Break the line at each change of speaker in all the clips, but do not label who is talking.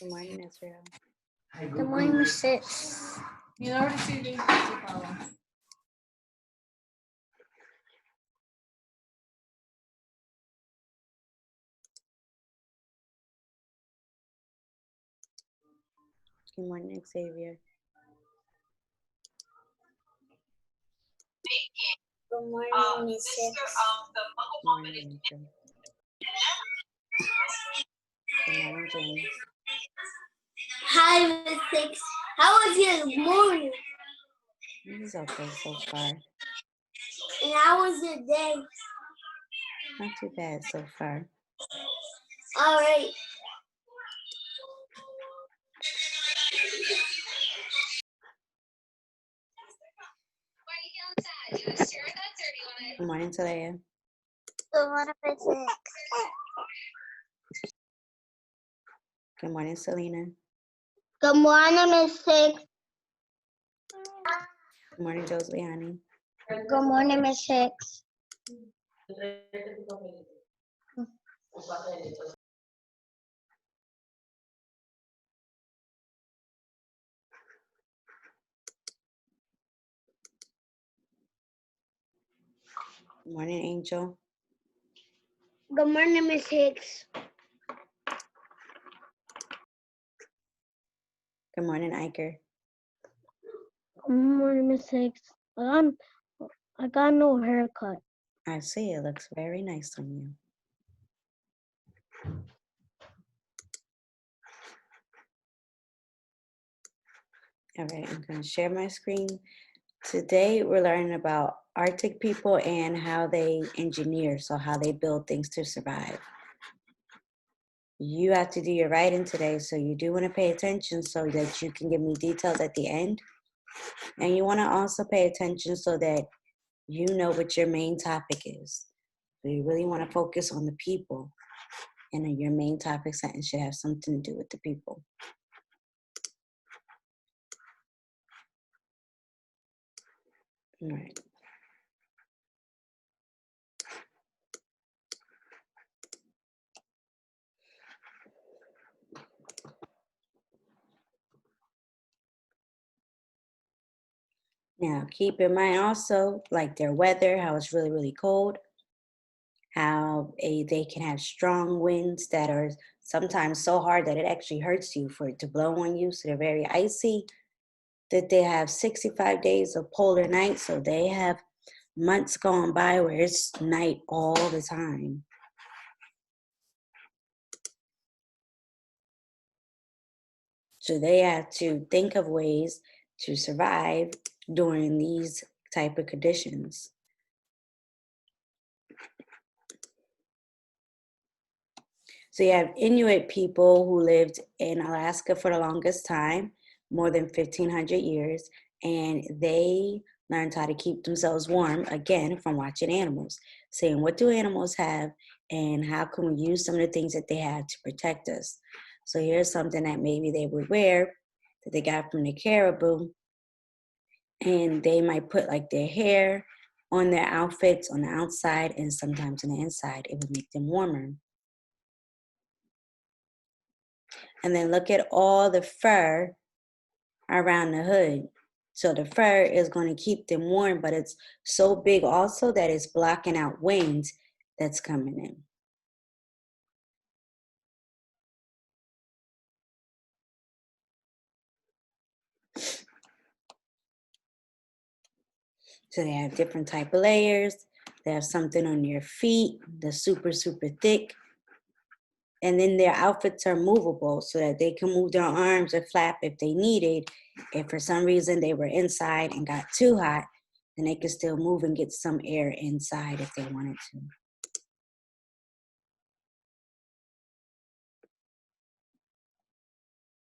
Good morning, Israel.
Good morning, Miss Six.
You already see these, Paula.
Good morning, Xavier.
Good morning, Miss Six.
Good morning, Angel. Good morning, James.
Hi, Miss Six. How was your morning?
It was okay so far.
And how was your day?
Not too bad so far.
All right.
Good morning, Talaya.
Good morning, Miss Six.
Good morning, Selena.
Good morning, Miss Six.
Good morning, Joseliani.
Good morning, Miss Six.
Good morning, Angel.
Good morning, Miss Hicks.
Good morning, Iker.
Good morning, Miss Hicks. I got no haircut.
I see it looks very nice on you. All right, I'm going to share my screen. Today, we're learning about Arctic people and how they engineer, so how they build things to survive. You have to do your writing today, so you do want to pay attention so that you can give me details at the end. And you want to also pay attention so that you know what your main topic is. So you really want to focus on the people, and your main topic sentence should have something to do with the people. All right. Now, keep in mind also, like their weather, how it's really, really cold, how they can have strong winds that are sometimes so hard that it actually hurts you for it to blow on you. So they're very icy, that they have 65 days of polar night. So they have months gone by where it's night all the time. So they have to think of ways to survive during these type of conditions. So you have Inuit people who lived in Alaska for the longest time, more than 1,500 years, and they learned how to keep themselves warm, again, from watching animals, saying, what do animals have, and how can we use some of the things that they have to protect us? So here's something that maybe they would wear that they got from the caribou, and they might put like their hair on their outfits on the outside, and sometimes on the inside. It would make them warmer. And then look at all the fur around the hood. So the fur is going to keep them warm, but it's so big also that it's blocking out wind that's coming in. So they have different type of layers. They have something on their feet that's super, super thick. And then their outfits are movable so that they can move their arms or flap if they needed. If for some reason they were inside and got too hot, then they could still move and get some air inside if they wanted to.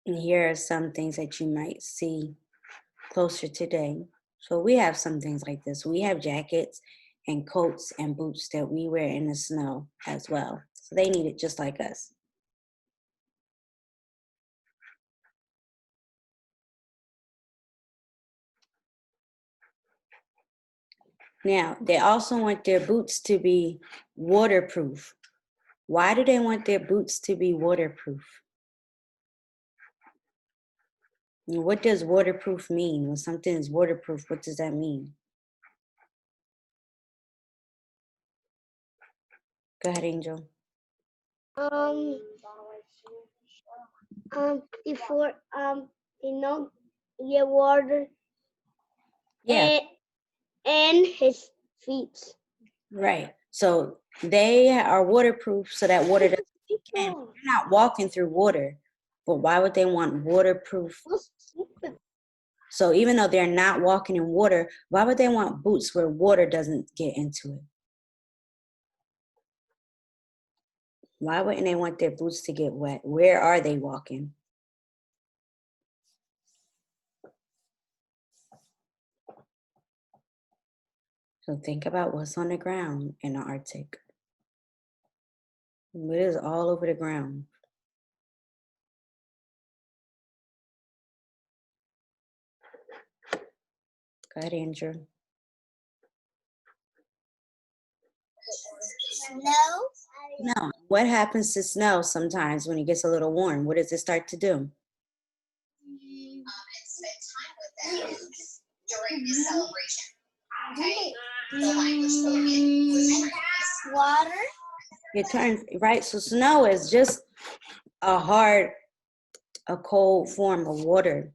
And here are some things that you might see closer today. So we have some things like this. We have jackets and coats and boots that we wear in the snow as well. So they need it just like us. Now, they also want their boots to be waterproof. Why do they want their boots to be waterproof? What does waterproof mean? When something is waterproof, what does that mean? Go ahead, Angel.
Um, before, get water
Yeah,
and his feet.
right. So they are waterproof so that water doesn't leak in. You're not walking through water, but why would they want waterproof? So even though they're not walking in water, why would they want boots where water doesn't get into it? Why wouldn't they want their boots to get wet? Where are they walking? So think about what's on the ground in the Arctic. What is all over the ground? Go ahead, Andrew.
Snow.
No. What happens to snow sometimes when it gets a little warm? What does it start to do?
And spent time with them during this celebration. Okay? The language spoken was
Water.
It turns, right? So snow is just a cold form of water.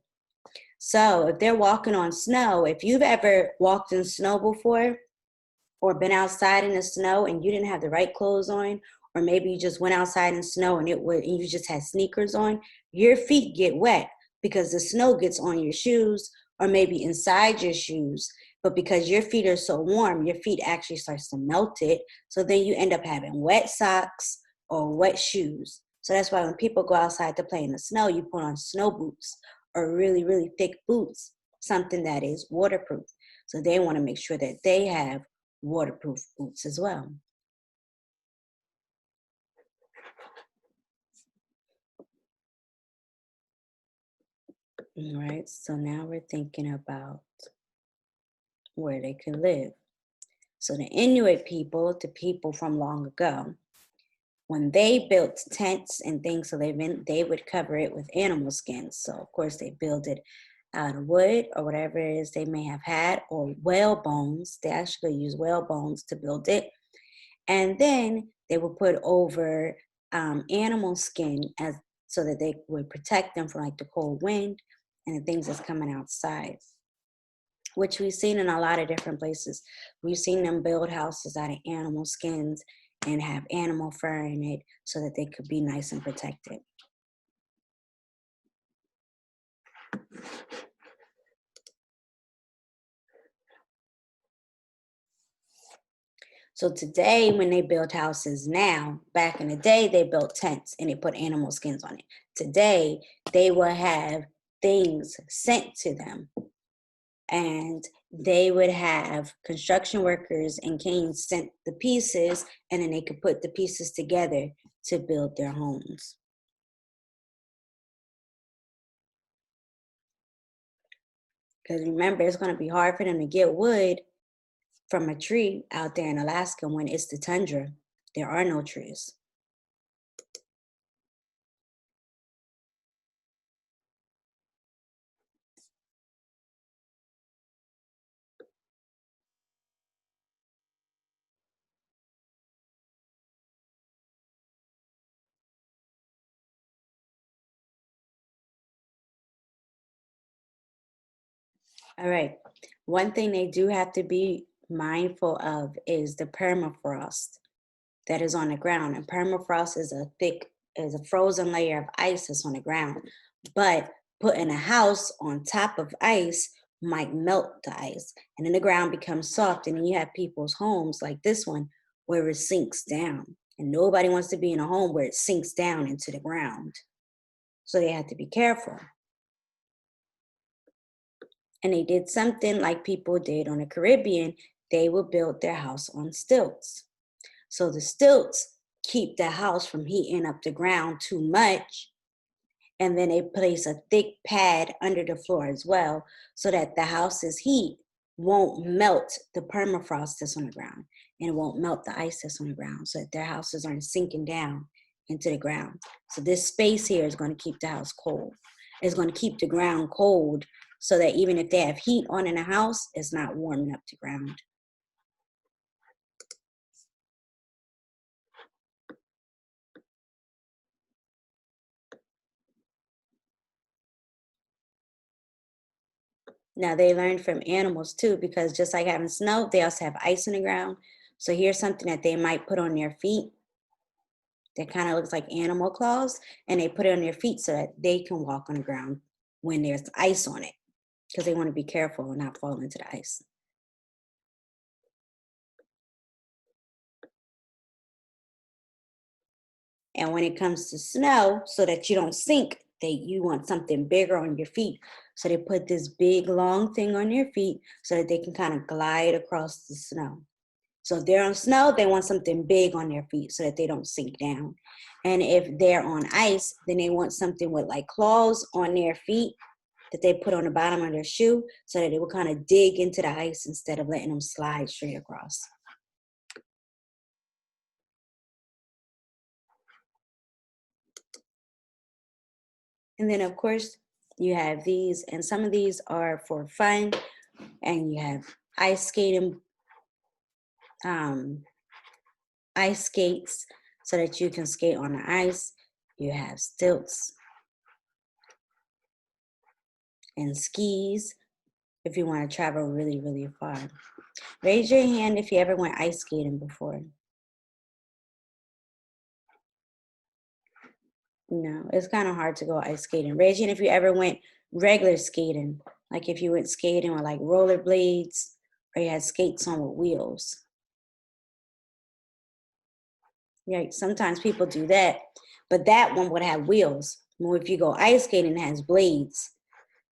So if they're walking on snow, if you've ever walked in snow before or been outside in the snow and you didn't have the right clothes on, or maybe you just went outside in snow and you just had sneakers on, your feet get wet because the snow gets on your shoes or maybe inside your shoes. But because your feet are so warm, your feet actually starts to melt it. So then you end up having wet socks or wet shoes. So that's why when people go outside to play in the snow, you put on snow boots or really, really thick boots, something that is waterproof. So they want to make sure that they have waterproof boots as well. All right, so now we're thinking about where they could live. So the Inuit people, the people from long ago, when they built tents and things to live in, they would cover it with animal skins. So of course they build it out of wood or whatever it is they may have had, or whale bones. They actually use whale bones to build it. And then they would put over animal skin as so that they would protect them from like the cold wind and the things that's coming outside, which we've seen in a lot of different places. We've seen them build houses out of animal skins and have animal fur in it so that they could be nice and protected. So today, when they build houses now, back in the day, they built tents and they put animal skins on it. Today, they will have things sent to them, and they would have construction workers and kings sent the pieces, and then they could put the pieces together to build their homes. Because remember, it's going to be hard for them to get wood from a tree out there in Alaska when it's the tundra. There are no trees. All right. One thing they do have to be mindful of is the permafrost that is on the ground. And permafrost is a frozen layer of ice that's on the ground. But putting a house on top of ice might melt the ice. And then the ground becomes soft. And then you have people's homes like this one where it sinks down. And nobody wants to be in a home where it sinks down into the ground. So they have to be careful. And they did something like people did on the Caribbean. They would build their house on stilts. So the stilts keep the house from heating up the ground too much. And then they place a thick pad under the floor as well, so that the house's heat won't melt the permafrost that's on the ground, and it won't melt the ice that's on the ground, so that their houses aren't sinking down into the ground. So this space here is going to keep the house cold. is going to keep the ground cold so that even if they have heat on in the house, it's not warming up the ground. Now they learn from animals too, because just like having snow, they also have ice in the ground. So here's something that they might put on their feet that kind of looks like animal claws, and they put it on their feet so that they can walk on the ground when there's ice on it, because they want to be careful and not fall into the ice. And when it comes to snow, so that you don't sink, you want something bigger on your feet. So they put this big long thing on your feet so that they can kind of glide across the snow. So if they're on snow, they want something big on their feet so that they don't sink down. And if they're on ice, then they want something with like claws on their feet that they put on the bottom of their shoe so that they will kind of dig into the ice instead of letting them slide straight across. And then of course you have these, and some of these are for fun, and you have ice skating, ice skates so that you can skate on the ice. You have stilts and skis if you want to travel really, really far. Raise your hand if you ever went ice skating before. No, it's kind of hard to go ice skating. Raise your hand if you ever went regular skating, like if you went skating with like rollerblades or you had skates on with wheels. Yeah, sometimes people do that, but that one would have wheels. Well, if you go ice skating, it has blades.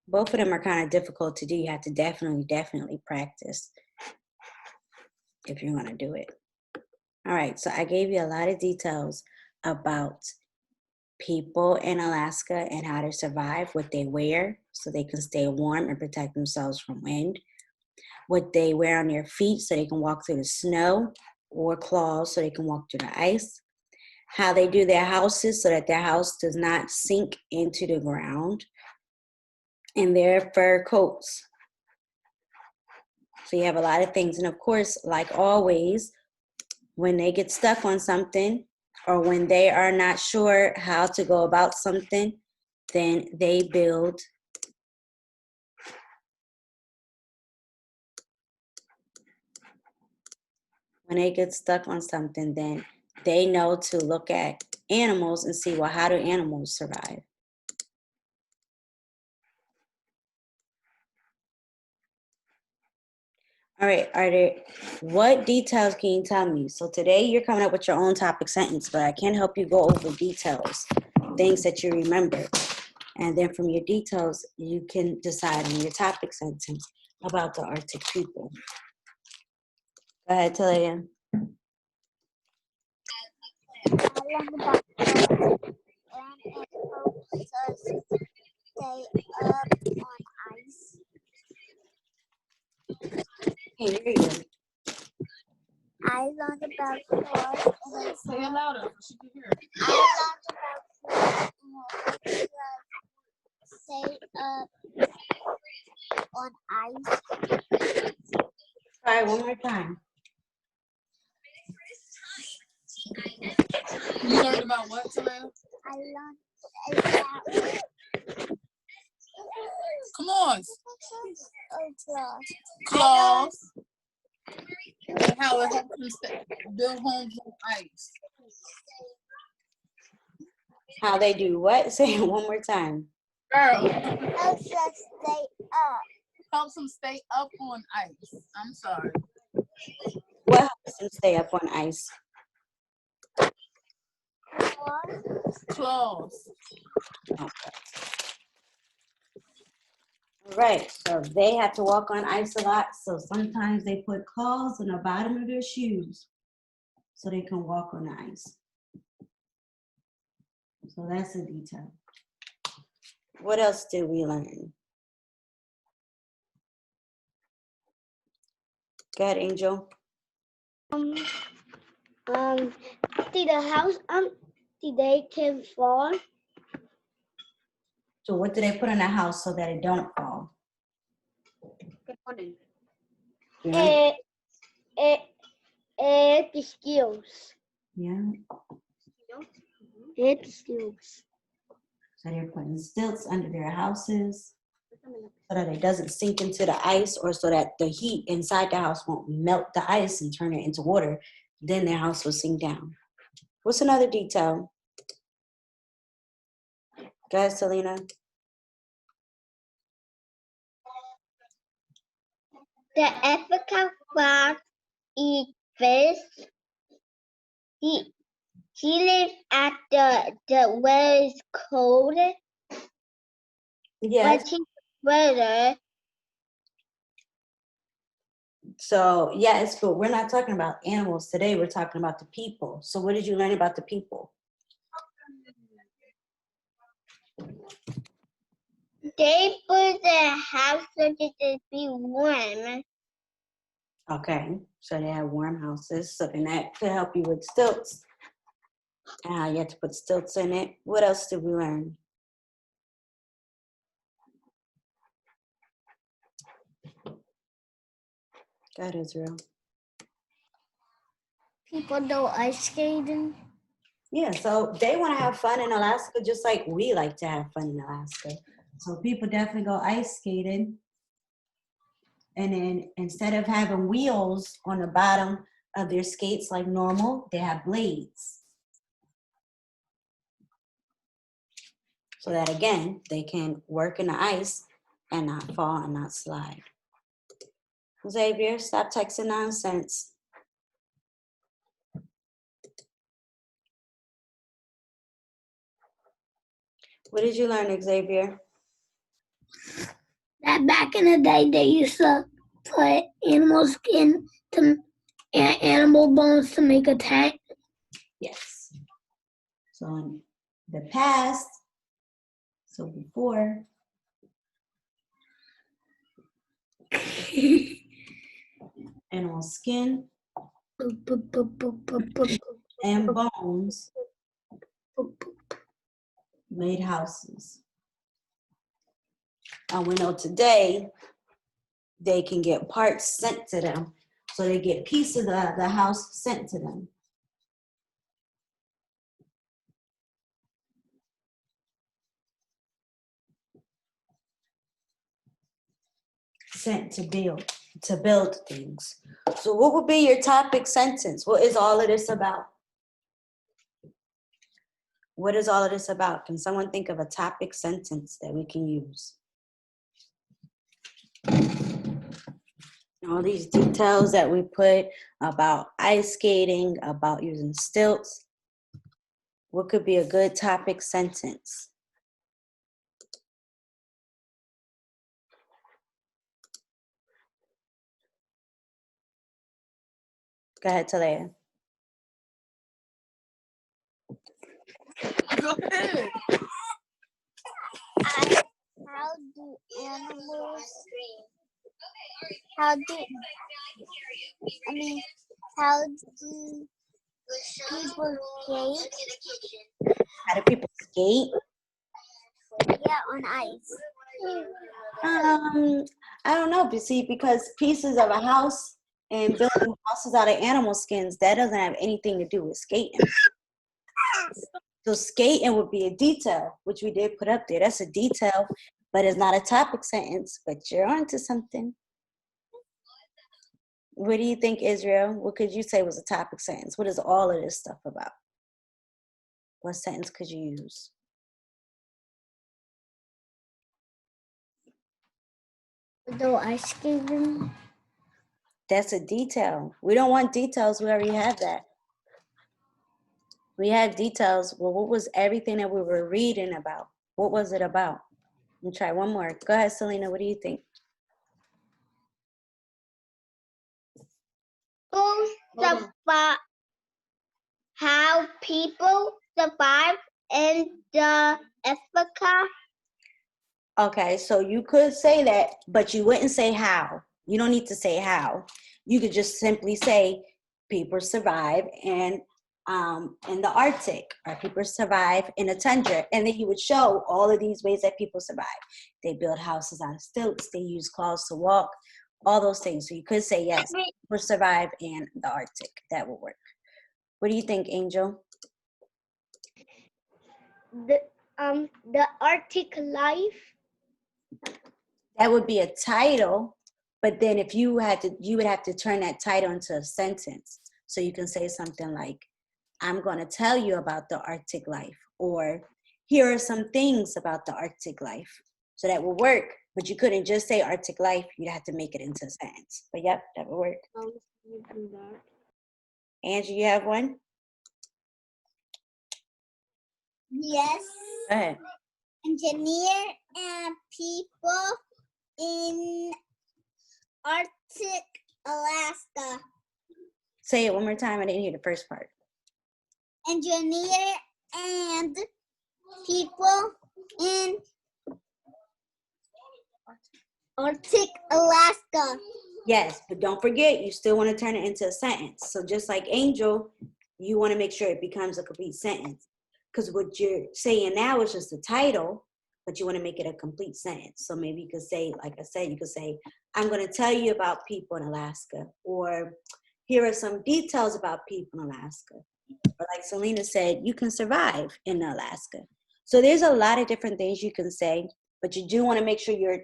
Both of them are kind of difficult to do. You have to definitely practice if you're going to do it. All right, so I gave you a lot of details about people in Alaska and how to survive, what they wear so they can stay warm and protect themselves from wind, what they wear on their feet so they can walk through the snow, or claws so they can walk through the ice, how they do their houses so that their house does not sink into the ground, and their fur coats. So you have a lot of things. And of course, like always, when they get stuck on something or when they are not sure how to go about something, then they build when they get stuck on something, then they know to look at animals and see, well, how do animals survive? All right, what details can you tell me? So today you're coming up with your own topic sentence, but I can help you go over details, things that you remember. And then from your details, you can decide on your topic sentence about the Arctic people. Go ahead, Talia.
I learned about the and it helps us stay up on ice.
Hey, here you go.
I learned about claws and it
Say it louder so she can hear.
I learned about claws and it helps us stay up on ice.
Try it one more time.
You learned about what, Talia?
I learned about
Come on.
claws.
Claws. And how it helps them build homes on ice.
How they do what? Say it one more time.
Girl.
Helps us stay up.
Helps them stay up on ice. I'm sorry.
What helps them stay up on ice?
Claws.
Okay. All right, so they have to walk on ice a lot, so sometimes they put claws on the bottom of their shoes so they can walk on the ice. So that's a detail. What else did we learn? Go ahead, Angel.
Did the house, did they can fall?
So what do they put in the house so that it don't fall? Yeah.
Skills.
Yeah.
Skills.
So they're putting stilts under their houses so that it doesn't sink into the ice, or so that the heat inside the house won't melt the ice and turn it into water. Then their house will sink down. What's another detail? Go ahead, Selena.
The African frog eat fish. He lives at the where it's cold.
Yes.
But he's weather.
So yes, but we're not talking about animals today. We're talking about the people. So what did you learn about the people?
They put their house so that it be warm.
Okay, so they have warm houses. So then that could help you with stilts. And how you have to put stilts in it. What else did we learn? Go ahead, Israel.
People do ice skating.
Yeah, so they want to have fun in Alaska just like we like to have fun in Alaska. So people definitely go ice skating. And then instead of having wheels on the bottom of their skates like normal, they have blades. So that again, they can work in the ice and not fall and not slide. Xavier, stop texting nonsense. What did you learn, Xavier?
That back in the day, they used to put animal skin to animal bones to make a tent.
Yes. So in the past, so before, animal skin and bones made houses. And we know today they can get parts sent to them. So they get pieces of the house sent to them. Sent to build things. So what would be your topic sentence? What is all of this about? What is all of this about? Can someone think of a topic sentence that we can use? All these details that we put about ice skating, about using stilts. What could be a good topic sentence? Go ahead, Talea.
Go ahead.
How do animals? How do people skate?
How do people skate?
Yeah, on ice.
I don't know, but see, because pieces of a house and building houses out of animal skins, that doesn't have anything to do with skating. So skating would be a detail, which we did put up there. That's a detail, but it's not a topic sentence, but you're onto something. What do you think, Israel? What could you say was a topic sentence? What is all of this stuff about? What sentence could you use?
Do ice skating?
That's a detail. We don't want details. We already have that. We have details. Well, what was everything that we were reading about? What was it about? Let me try one more. Go ahead, Selena. What do you think?
How people survive in the Africa?
Okay, so you could say that, but you wouldn't say how. You don't need to say how. You could just simply say people survive in in the Arctic, or people survive in a tundra. And then you would show all of these ways that people survive. They build houses out of stilts, they use claws to walk, all those things. So you could say, yes, people survive in the Arctic. That would work. What do you think, Angel?
The Arctic life.
That would be a title, but then if you had to, you would have to turn that title into a sentence. So you can say something like, I'm going to tell you about the Arctic life, or here are some things about the Arctic life. So that will work, but you couldn't just say Arctic life. You'd have to make it into a sentence. But yep, that would work. Angie, you have one?
Yes.
Go ahead.
Engineer and people in Arctic, Alaska.
Say it one more time. I didn't hear the first part.
Engineer and people in Arctic, Alaska.
Yes, but don't forget, you still want to turn it into a sentence. So just like Angel, you want to make sure it becomes a complete sentence. Because what you're saying now is just the title, but you want to make it a complete sentence. So maybe you could say, like I said, you could say, I'm going to tell you about people in Alaska, or here are some details about people in Alaska. Or like Selena said, you can survive in Alaska. So there's a lot of different things you can say, but you do want to make sure your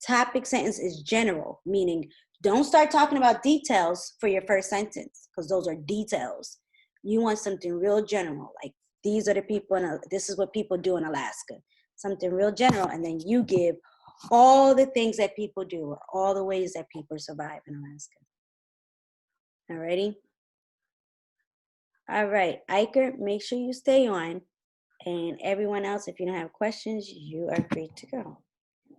topic sentence is general, meaning don't start talking about details for your first sentence, because those are details. You want something real general, like these are the people, this is what people do in Alaska. Something real general, and then you give all the things that people do, or all the ways that people survive in Alaska. Alrighty? All right, Iker, make sure you stay on. And everyone else, if you don't have questions, you are free to go.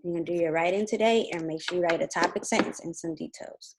You're gonna do your writing today, and make sure you write a topic sentence and some details.